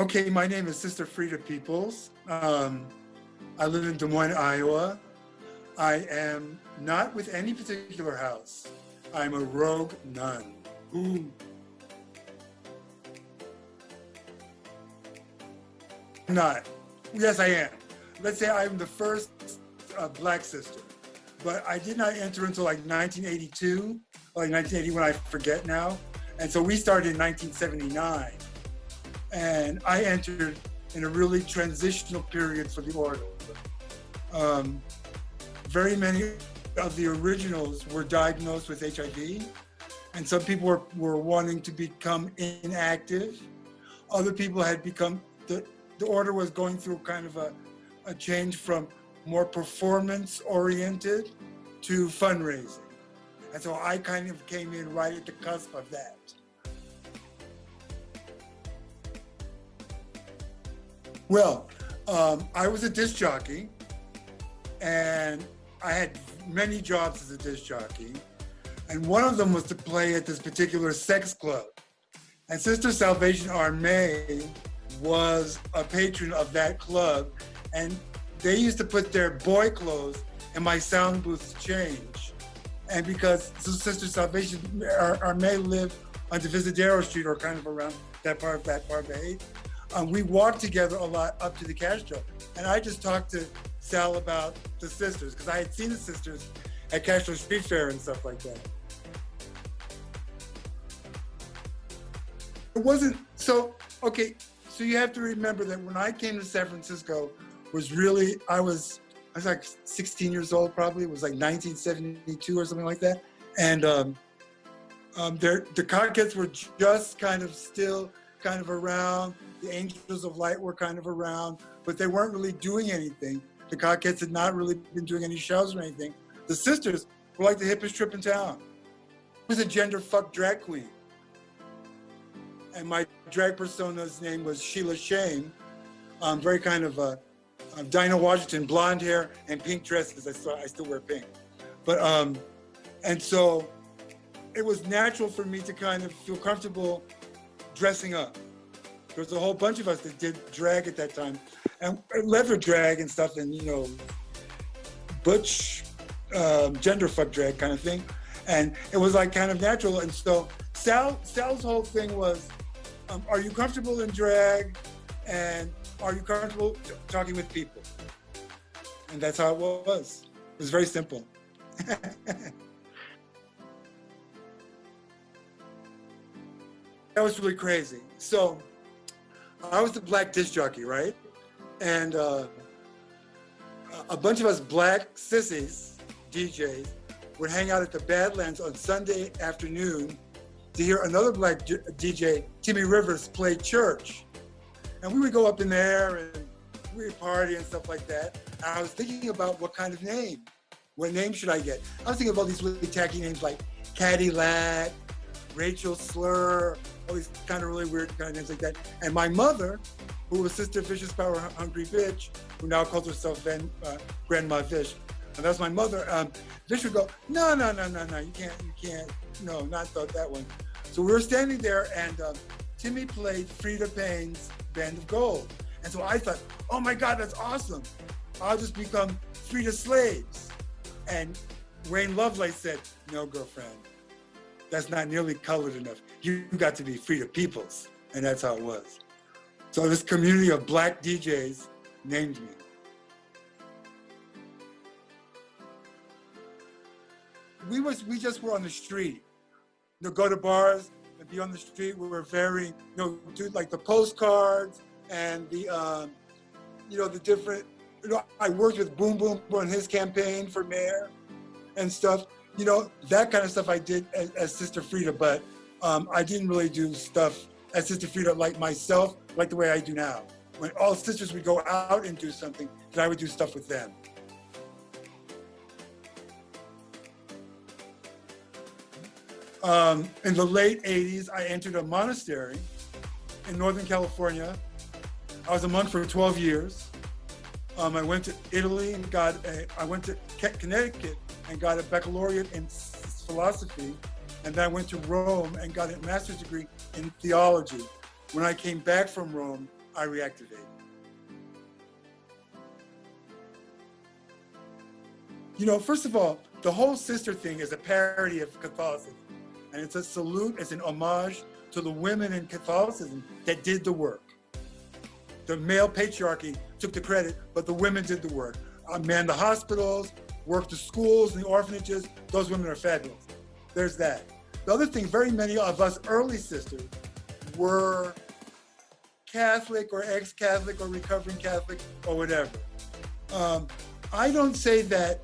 Okay, my name is Sister Freida Peoples. I live in Des Moines, Iowa. I am not with any particular house. I'm a rogue nun. Ooh. Not. Yes, I am. Let's say I'm the first Black sister, but I did not enter until like 1982, like 1981, I forget now. And so we started in 1979. And I entered in a really transitional period for the order. Very many of the originals were diagnosed with HIV, and some people were wanting to become inactive. Other people had become, the order was going through kind of a change from more performance-oriented to fundraising. And so I kind of came in right at the cusp of that. Well, I was a disc jockey, and I had many jobs as a disc jockey, and one of them was to play at this particular sex club. And Sister Salvation Armee was a patron of that club, and they used to put their boy clothes in my sound booth to change. And because Sister Salvation Armee lived on Divisadero Street, or kind of around that part of Bay, we walked together a lot up to the Castro. And I just talked to Sal about the sisters, because I had seen the sisters at Castro Street Fair and stuff like that. It wasn't, so, okay, so you have to remember that when I came to San Francisco, was really, I was like 16 years old probably, it was like 1972 or something like that. And the Cockettes were just kind of still kind of around. The Angels of Light were kind of around, but they weren't really doing anything. The Cockettes had not really been doing any shows or anything. The sisters were like the hippest trip in town. I was a gender fuck drag queen. And my drag persona's name was Sheila Shame. Very kind of Dinah Washington, blonde hair and pink dresses. I still wear pink. But, and so it was natural for me to kind of feel comfortable dressing up. There was a whole bunch of us that did drag at that time, and leather drag and stuff, and, you know, butch, gender fuck drag kind of thing. And it was like kind of natural. And so Sal's whole thing was, are you comfortable in drag? And are you comfortable talking with people? And that's how it was. It was very simple. That was really crazy. So I was the Black disc jockey, right? And a bunch of us Black sissies, DJs, would hang out at the Badlands on Sunday afternoon to hear another Black DJ, Timmy Rivers, play church. And we would go up in there and we would party and stuff like that. And I was thinking about what kind of name. What name should I get? I was thinking of all these really tacky names like Cadillac, Rachel Slur, all these kind of really weird kind of names like that. And my mother, who was Sister Vicious Power Hungry Bitch, who now calls herself Grandma Vish, and that's my mother, Vish would go, no, you can't, no, not that one. So we were standing there, and Timmy played Frida Payne's Band of Gold. And so I thought, oh my God, that's awesome. I'll just become Frida Slaves. And Wayne Lovelace said, no, girlfriend, that's not nearly colored enough. You got to be Frida Peoples. And that's how it was. So this community of Black DJs named me. We just were on the street. You know, go to bars and be on the street. We were very, you know, do like the postcards and the, you know, the different, you know, I worked with Boom Boom on his campaign for mayor and stuff. You know, that kind of stuff I did as Sister Freida, but I didn't really do stuff as Sister Freida like myself, like the way I do now. When all sisters would go out and do something, then I would do stuff with them. In the late 80s, I entered a monastery in Northern California. I was a monk for 12 years. I went to Italy and I went to Connecticut and got a baccalaureate in philosophy. And then I went to Rome and got a master's degree in theology. When I came back from Rome, I reactivate. You know, first of all, the whole sister thing is a parody of Catholicism. And it's a salute, it's an homage to the women in Catholicism that did the work. The male patriarchy took the credit, but the women did the work. Manned the hospitals, worked the schools and the orphanages. Those women are fabulous. There's that. The other thing, very many of us early sisters were Catholic or ex-Catholic or recovering Catholic or whatever. I don't say that,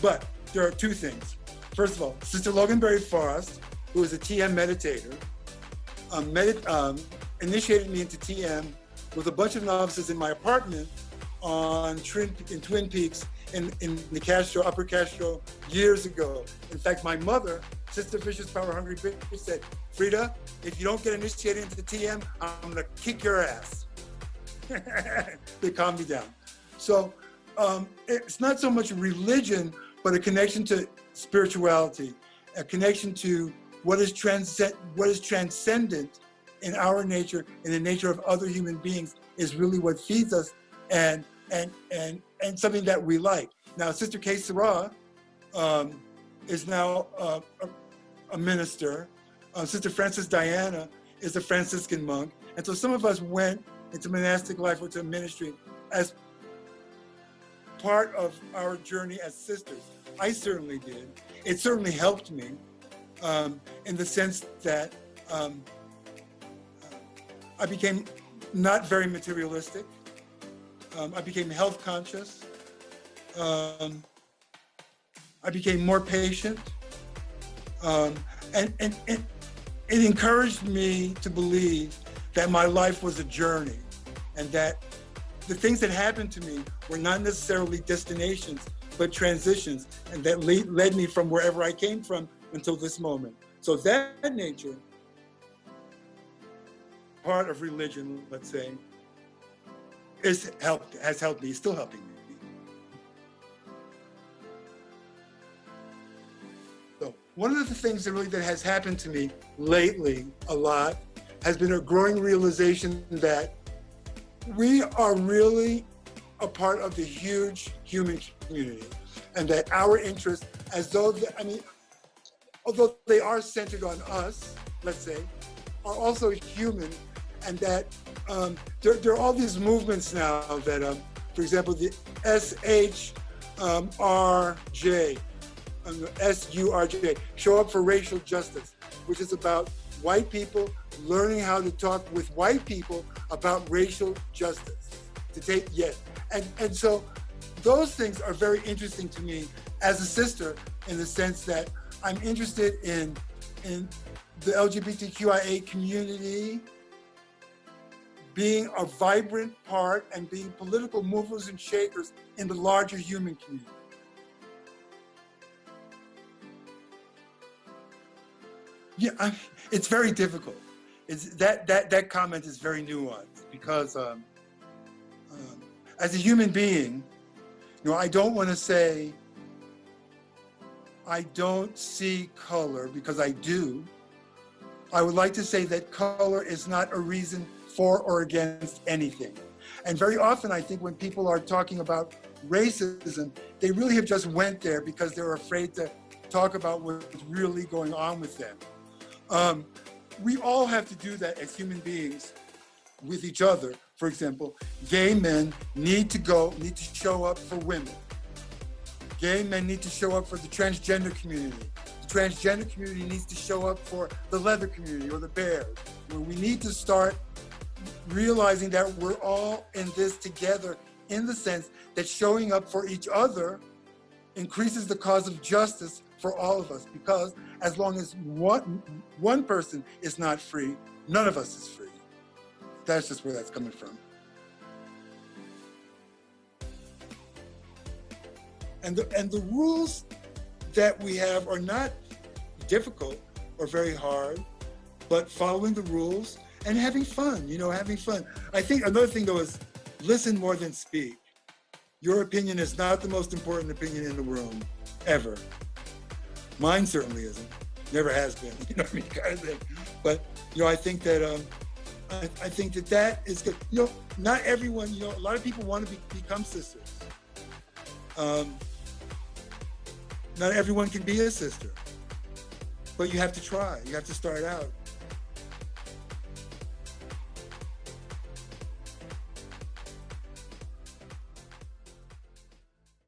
but there are two things. First of all, Sister Loganberry Forrest, who is a TM meditator, initiated me into TM with a bunch of novices in my apartment in Twin Peaks in the Castro, Upper Castro, years ago. In fact, my mother, Sister Vicious Power Hungry Bitch, said, Freida, if you don't get initiated into TM, I'm gonna kick your ass. They calmed me down. So it's not so much religion, but a connection to spirituality, a connection to what is transcendent in our nature, in the nature of other human beings, is really what feeds us, and something that we like. Now, Sister Kay Sarah is now a minister. Sister Frances Diana is a Franciscan monk. And so some of us went into monastic life or to ministry as part of our journey as sisters. I certainly did. It certainly helped me in the sense that I became not very materialistic. I became health conscious. I became more patient. And it encouraged me to believe that my life was a journey and that the things that happened to me were not necessarily destinations, but transitions, and that led me from wherever I came from until this moment. So that nature, part of religion, let's say, has helped me, still helping me. So one of the things that has happened to me lately a lot has been a growing realization that we are really a part of the huge human community, and that our interests, although they are centered on us, let's say, are also human, and that there are all these movements now that, for example, the SHRJ, SURJ, Show Up for Racial Justice, which is about white people learning how to talk with white people about racial justice. And so those things are very interesting to me as a sister, in the sense that I'm interested in the LGBTQIA community being a vibrant part and being political movers and shakers in the larger human community. Yeah, it's very difficult. That comment is very nuanced, because as a human being, I don't want to say I don't see color, because I do. I would like to say that color is not a reason for or against anything. And very often, I think when people are talking about racism, they really have just went there because they're afraid to talk about what's really going on with them. We all have to do that as human beings with each other. For example, gay men need to show up for women. Gay men need to show up for the transgender community. The transgender community needs to show up for the leather community or the bears. We need to start realizing that we're all in this together, in the sense that showing up for each other increases the cause of justice for all of us, because as long as one person is not free, none of us is free. That's just where that's coming from. And the rules that we have are not difficult or very hard, but following the rules and having fun, having fun. I think another thing, though, is listen more than speak. Your opinion is not the most important opinion in the room, ever. Mine certainly isn't, never has been, kind of thing. But, I think that I think that is good. You know, not everyone, you know, a lot of people want to become sisters. Not everyone can be a sister, but you have to try. You have to start out.